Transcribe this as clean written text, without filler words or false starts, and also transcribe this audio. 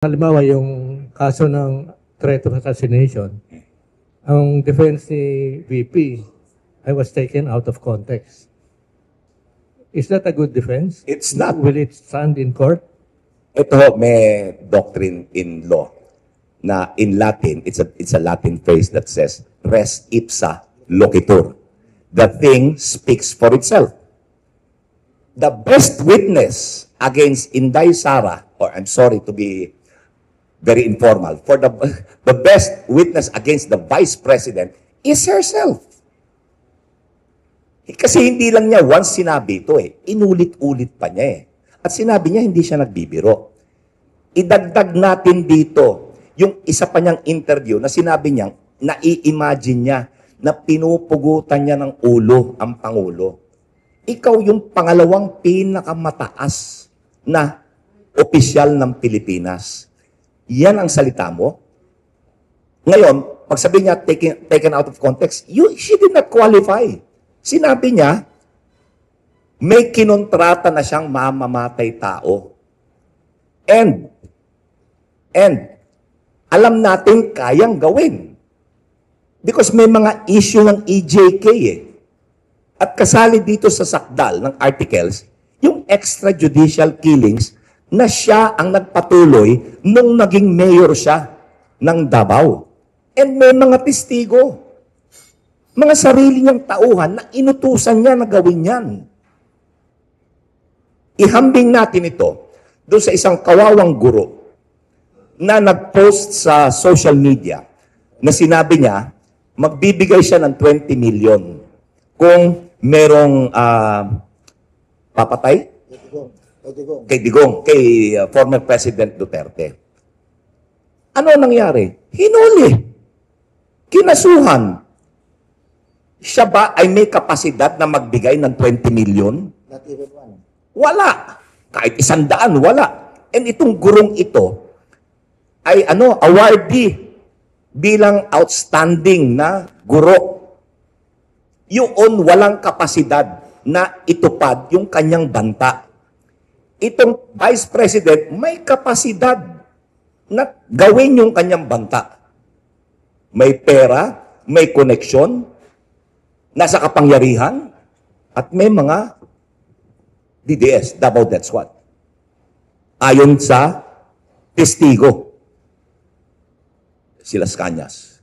Halimbawa, yung kaso ng threat of assassination, ang defense ni VP, I was taken out of context. Is that a good defense? It's not. Will it stand in court? Ito, may doctrine in law na in Latin, it's a Latin phrase that says, res ipsa loquitur. The thing speaks for itself. The best witness against Inday Sara, or I'm sorry to be very informal, for the best witness against the Vice President is herself. Kasi hindi lang niya once sinabi ito inulit-ulit pa niya At sinabi niya hindi siya nagbibiro. Idagdag natin dito yung isa pa niyang interview na sinabi niya, nai-imagine niya na pinupugutan niya ng ulo ang Pangulo. Ikaw yung pangalawang pinakamataas na opisyal ng Pilipinas. Yan ang salita mo. Ngayon, pag sabi niya taken out of context, she did not qualify. Sinabi niya, may kinontrata na siyang mamamatay tao. And alam natin kayang gawin. Because may mga issue ng EJK At kasali dito sa sakdal ng articles, yung extrajudicial killings na siya ang nagpatuloy nung naging mayor siya ng Davao. And may mga testigo, mga sarili niyang tauhan na inutusan niya na gawin yan. Ihambing natin ito doon sa isang kawawang guro na nag-post sa social media na sinabi niya, magbibigay siya ng 20 million kung merong papatay kay Digong, kay former President Duterte. Ano nangyari? Hinuli. Kinasuhan. Siya ba ay may kapasidad na magbigay ng 20 million? Wala. Kahit 100, wala. And itong gurong ito ay awardee bilang outstanding na guro. Yun walang kapasidad na itupad yung kanyang banta. Itong Vice President may kapasidad na gawin yung kanyang banta. May pera, may koneksyon, nasa kapangyarihan, at may mga DDS, Davao Death Squad. Ayon sa testigo, sila Cañas.